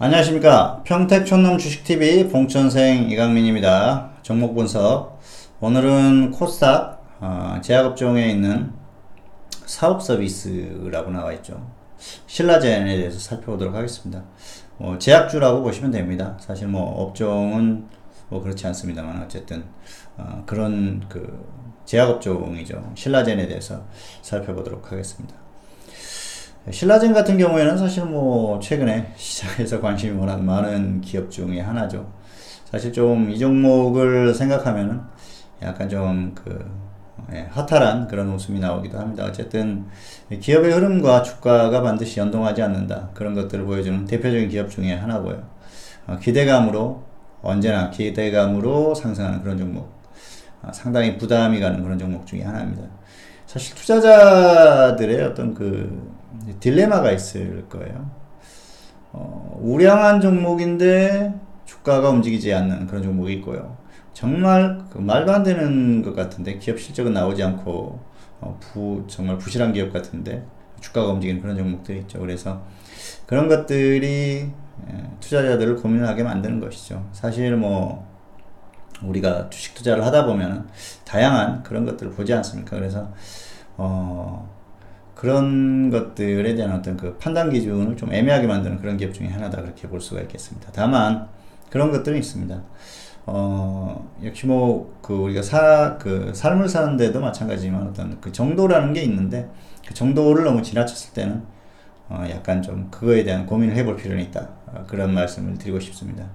안녕하십니까. 평택촌놈 주식TV 봉천생 이강민입니다. 종목 분석. 오늘은 코스닥 제약업종에 있는 사업서비스라고 나와있죠. 신라젠에 대해서 살펴보도록 하겠습니다. 제약주라고 보시면 됩니다. 사실 업종은 그렇지 않습니다만 어쨌든 그런 제약업종이죠. 신라젠에 대해서 살펴보도록 하겠습니다. 신라젠 같은 경우에는 사실 최근에 시장에서 관심이 워낙 많은 기업 중에 하나죠. 사실 좀 이 종목을 생각하면은 약간 좀 허탈한 그런 웃음이 나오기도 합니다. 어쨌든 기업의 흐름과 주가가 반드시 연동하지 않는다. 그런 것들을 보여주는 대표적인 기업 중에 하나고요. 기대감으로 언제나 기대감으로 상승하는 그런 종목. 상당히 부담이 가는 그런 종목 중에 하나입니다. 사실 투자자들의 어떤 딜레마가 있을 거예요. 우량한 종목인데 주가가 움직이지 않는 그런 종목이 있고요. 정말 말도 안 되는 것 같은데 기업 실적은 나오지 않고 정말 부실한 기업 같은데 주가가 움직이는 그런 종목들이 있죠. 그래서 그런 것들이 투자자들을 고민을 하게 만드는 것이죠. 사실 우리가 주식 투자를 하다 보면 다양한 그런 것들을 보지 않습니까? 그래서 그런 것들에 대한 어떤 판단 기준을 좀 애매하게 만드는 그런 기업 중에 하나다, 그렇게 볼 수가 있겠습니다. 다만 그런 것들은 있습니다. 역시 우리가 삶을 사는데도 마찬가지지만 어떤 정도라는 게 있는데 그 정도를 너무 지나쳤을 때는 약간 좀 그거에 대한 고민을 해볼 필요는 있다. 그런 말씀을 드리고 싶습니다.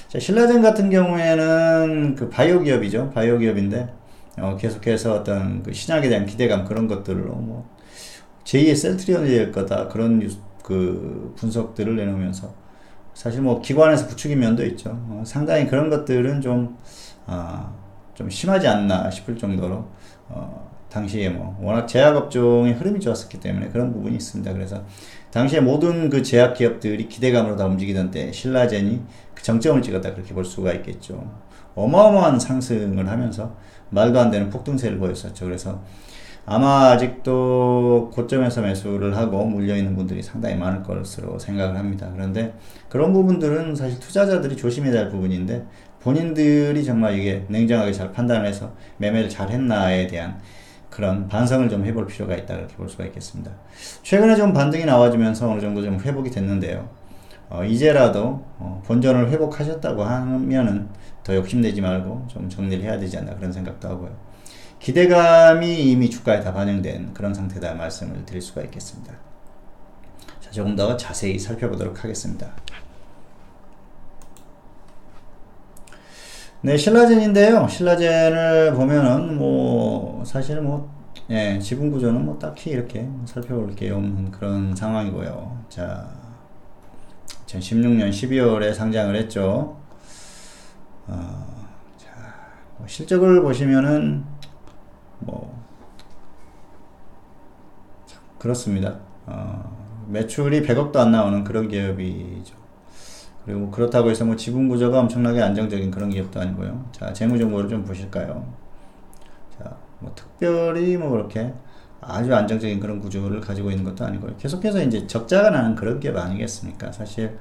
자, 신라젠 같은 경우에는 바이오 기업이죠. 바이오 기업인데 계속해서 어떤 신약에 대한 기대감, 그런 것들로 제2의 셀트리온이 될 거다, 그런 분석들을 내놓으면서 사실 기관에서 부추긴 면도 있죠. 상당히 그런 것들은 좀 심하지 않나 싶을 정도로 당시에 워낙 제약업종의 흐름이 좋았었기 때문에 그런 부분이 있습니다. 그래서 당시에 모든 제약 기업들이 기대감으로 다 움직이던 때 신라젠이 정점을 찍었다, 그렇게 볼 수가 있겠죠. 어마어마한 상승을 하면서 말도 안 되는 폭등세를 보였었죠. 그래서 아마 아직도 고점에서 매수를 하고 물려있는 분들이 상당히 많을 것으로 생각을 합니다. 그런데 그런 부분들은 사실 투자자들이 조심해야 할 부분인데 본인들이 정말 이게 냉정하게 잘 판단을 해서 매매를 잘 했나에 대한 그런 반성을 좀 해볼 필요가 있다, 그렇게 볼 수가 있겠습니다. 최근에 좀 반등이 나와주면서 어느 정도 좀 회복이 됐는데요. 이제라도 본전을 회복하셨다고 하면은 더 욕심내지 말고 좀 정리를 해야 되지 않나, 그런 생각도 하고요. 기대감이 이미 주가에 다 반영된 그런 상태다 말씀을 드릴 수가 있겠습니다. 자, 조금 더 자세히 살펴보도록 하겠습니다. 네, 신라젠인데요. 신라젠을 보면은 사실 지분 구조는 딱히 이렇게 살펴볼 게 없는 그런 상황이고요. 자, 2016년 12월에 상장을 했죠. 자, 실적을 보시면은 그렇습니다. 매출이 100억도 안 나오는 그런 기업이죠. 그리고 그렇다고 해서 지분 구조가 엄청나게 안정적인 그런 기업도 아니고요. 자, 재무 정보를 좀 보실까요? 자, 특별히 그렇게 아주 안정적인 그런 구조를 가지고 있는 것도 아니고요. 계속해서 이제 적자가 나는 그런 기업 아니겠습니까? 사실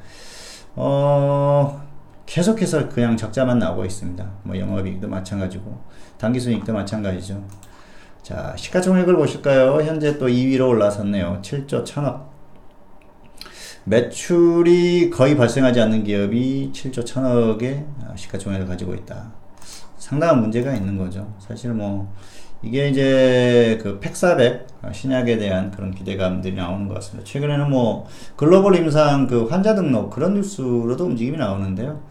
계속해서 그냥 적자만 나오고 있습니다. 영업이익도 마찬가지고 당기순이익도 마찬가지죠. 자, 시가총액을 보실까요? 현재 또 2위로 올라섰네요. 7조 1000억. 매출이 거의 발생하지 않는 기업이 7조 1000억의 시가총액을 가지고 있다. 상당한 문제가 있는 거죠. 사실 이게 이제 팩사백 신약에 대한 그런 기대감들이 나오는 것 같습니다. 최근에는 글로벌 임상 환자 등록 그런 뉴스로도 움직임이 나오는데요.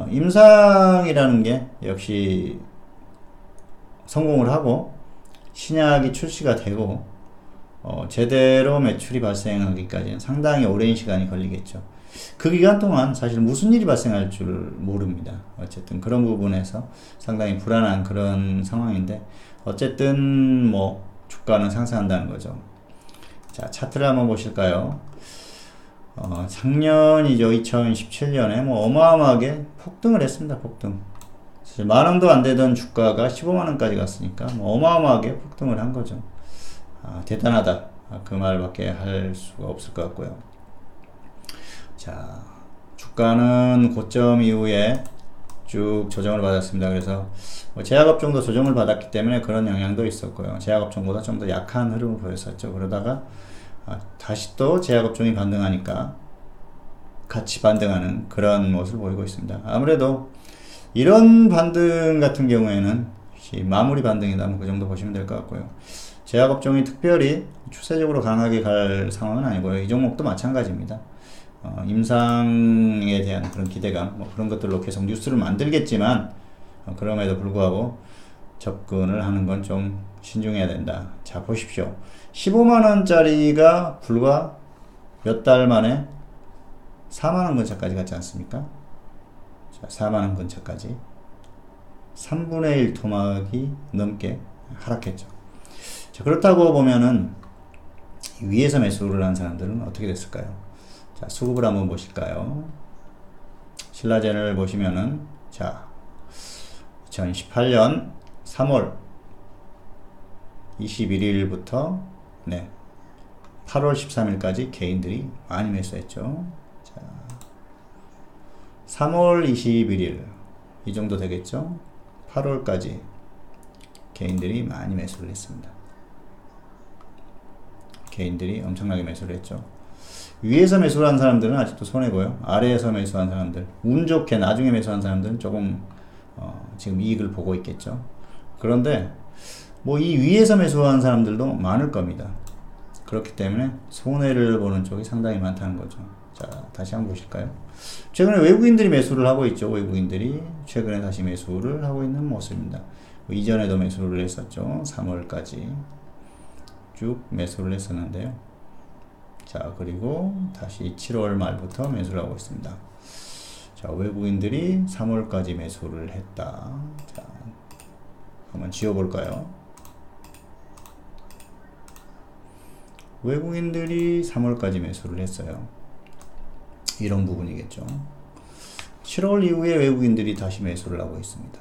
임상이라는 게 역시 성공을 하고 신약이 출시가 되고 제대로 매출이 발생하기까지는 상당히 오랜 시간이 걸리겠죠. 그 기간 동안 사실 무슨 일이 발생할 줄 모릅니다. 어쨌든 그런 부분에서 상당히 불안한 그런 상황인데 어쨌든 주가는 상승한다는 거죠. 자, 차트를 한번 보실까요? 작년이죠. 2017년에 어마어마하게 폭등을 했습니다. 폭등. 사실 만원도 안 되던 주가가 15만원까지 갔으니까 어마어마하게 폭등을 한 거죠. 대단하다, 그 말밖에 할 수가 없을 것 같고요. 자, 주가는 고점 이후에 쭉 조정을 받았습니다. 그래서 뭐 제약업종도 조정을 받았기 때문에 그런 영향도 있었고요. 제약업종보다 좀 더 약한 흐름을 보였었죠. 그러다가 다시 또 제약업종이 반등하니까 같이 반등하는 그런 모습을 보이고 있습니다. 아무래도 이런 반등 같은 경우에는 마무리 반등이다, 뭐 그 정도 보시면 될 것 같고요. 제약업종이 특별히 추세적으로 강하게 갈 상황은 아니고요. 이 종목도 마찬가지입니다. 임상에 대한 그런 기대감, 뭐 그런 것들로 계속 뉴스를 만들겠지만, 그럼에도 불구하고 접근을 하는 건 좀 신중해야 된다. 자, 보십시오. 15만원짜리가 불과 몇 달 만에 4만원 근처까지 갔지 않습니까? 자, 4만원 근처까지 3분의 1 토막이 넘게 하락했죠. 자, 그렇다고 보면은 위에서 매수를 한 사람들은 어떻게 됐을까요? 자, 수급을 한번 보실까요? 신라젠을 보시면은, 자, 2018년 3월 21일부터 8월 13일까지 개인들이 많이 매수했죠. 자, 3월 21일 이 정도 되겠죠. 8월까지 개인들이 많이 매수를 했습니다. 개인들이 엄청나게 매수를 했죠. 위에서 매수를 한 사람들은 아직도 손해고요. 아래에서 매수한 사람들, 운 좋게 나중에 매수한 사람들은 조금 지금 이익을 보고 있겠죠. 그런데 뭐 이 위에서 매수한 사람들도 많을 겁니다. 그렇기 때문에 손해를 보는 쪽이 상당히 많다는 거죠. 자, 다시 한번 보실까요? 최근에 외국인들이 매수를 하고 있죠. 외국인들이 최근에 다시 매수를 하고 있는 모습입니다. 이전에도 매수를 했었죠. 3월까지 쭉 매수를 했었는데요. 자, 그리고 다시 7월 말부터 매수를 하고 있습니다. 자, 외국인들이 3월까지 매수를 했다. 자, 한번 지워볼까요? 외국인들이 3월까지 매수를 했어요. 이런 부분이겠죠. 7월 이후에 외국인들이 다시 매수를 하고 있습니다.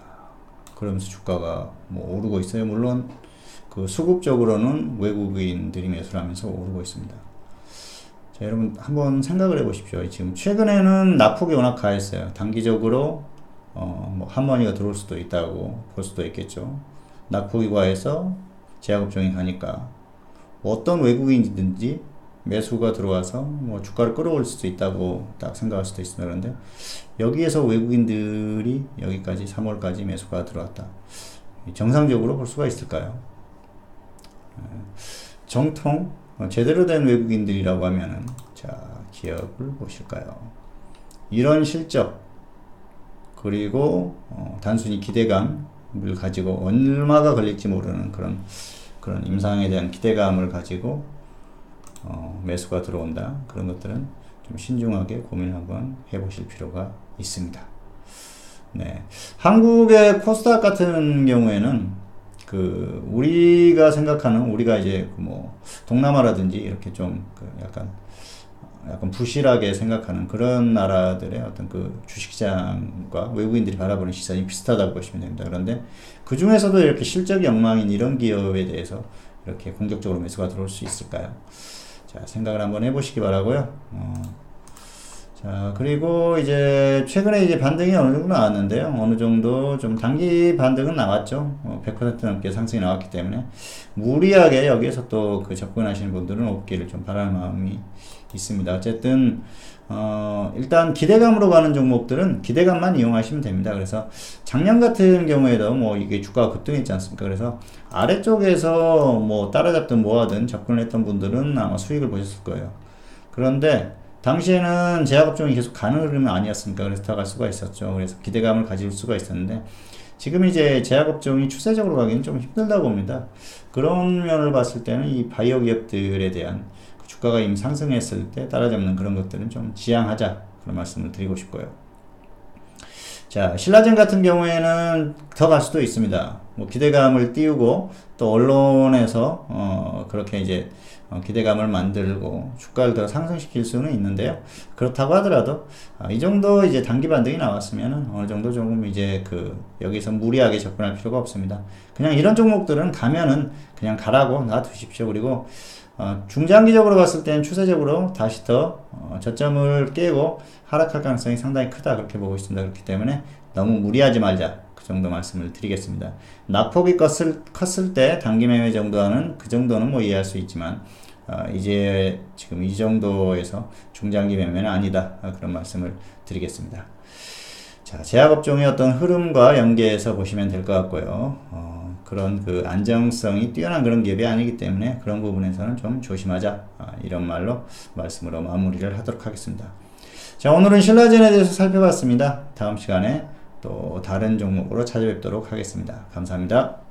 그러면서 주가가 뭐 오르고 있어요. 물론 그 수급적으로는 외국인들이 매수를 하면서 오르고 있습니다. 자, 여러분 한번 생각을 해 보십시오. 지금 최근에는 낙폭이 워낙 가했어요. 단기적으로 뭐 한머니가 들어올 수도 있다고 볼 수도 있겠죠. 낙폭이 과해서 제약업종이 가니까 어떤 외국인이든지 매수가 들어와서 뭐 주가를 끌어올 수도 있다고 딱 생각할 수도 있습니다. 그런데 여기에서 외국인들이 여기까지 3월까지 매수가 들어왔다. 정상적으로 볼 수가 있을까요? 정통 제대로 된 외국인들이라고 하면은, 자, 기업을 보실까요? 이런 실적, 그리고 단순히 기대감을 가지고 얼마가 걸릴지 모르는 그런 임상에 대한 기대감을 가지고 매수가 들어온다. 그런 것들은 좀 신중하게 고민을 한번 해보실 필요가 있습니다. 네, 한국의 코스닥 같은 경우에는 우리가 생각하는, 우리가 이제 뭐 동남아라든지 이렇게 좀 약간 부실하게 생각하는 그런 나라들의 어떤 그 주식시장과 외국인들이 바라보는 시선이 비슷하다고 보시면 됩니다. 그런데 그 중에서도 이렇게 실적이 엉망인 이런 기업에 대해서 이렇게 공격적으로 매수가 들어올 수 있을까요? 자, 생각을 한번 해보시기 바라고요. 자, 그리고 이제 최근에 이제 반등이 어느 정도 나왔는데요. 어느 정도 좀 단기 반등은 나왔죠. 100% 넘게 상승이 나왔기 때문에 무리하게 여기에서 또 접근하시는 분들은 없기를 좀 바라는 마음이 있습니다. 어쨌든 일단 기대감으로 가는 종목들은 기대감만 이용하시면 됩니다. 그래서 작년 같은 경우에도 뭐 이게 주가가 급등했지 않습니까? 그래서 아래쪽에서 뭐 따라잡든 뭐하든 접근을 했던 분들은 아마 수익을 보셨을 거예요. 그런데 당시에는 제약업종이 계속 가는 흐름이 아니었습니까? 그래서 들어갈 수가 있었죠. 그래서 기대감을 가질 수가 있었는데 지금 이제 제약업종이 추세적으로 가기는 좀 힘들다고 봅니다. 그런 면을 봤을 때는 이 바이오 기업들에 대한 주가가 이미 상승했을 때 따라잡는 그런 것들은 좀 지양하자, 그런 말씀을 드리고 싶고요. 자, 신라젠 같은 경우에는 더 갈 수도 있습니다. 뭐 기대감을 띄우고 또 언론에서 그렇게 이제 기대감을 만들고 주가를 더 상승시킬 수는 있는데요. 그렇다고 하더라도 이 정도 이제 단기 반등이 나왔으면 어느 정도 조금 이제 여기서 무리하게 접근할 필요가 없습니다. 그냥 이런 종목들은 가면은 그냥 가라고 놔두십시오. 그리고 중장기적으로 봤을 때는 추세적으로 다시 더 저점을 깨고 하락할 가능성이 상당히 크다 그렇게 보고 있습니다. 그렇기 때문에 너무 무리하지 말자 그 정도 말씀을 드리겠습니다. 낙폭이 컸을 때 단기 매매 정도 하는 그 정도는 뭐 이해할 수 있지만 이제 지금 이 정도에서 중장기 매매는 아니다 그런 말씀을 드리겠습니다. 자, 제약업종의 어떤 흐름과 연계해서 보시면 될 것 같고요. 그런 그 안정성이 뛰어난 그런 기업이 아니기 때문에 그런 부분에서는 좀 조심하자. 이런 말로 말씀으로 마무리를 하도록 하겠습니다. 자, 오늘은 신라젠에 대해서 살펴봤습니다. 다음 시간에 또 다른 종목으로 찾아뵙도록 하겠습니다. 감사합니다.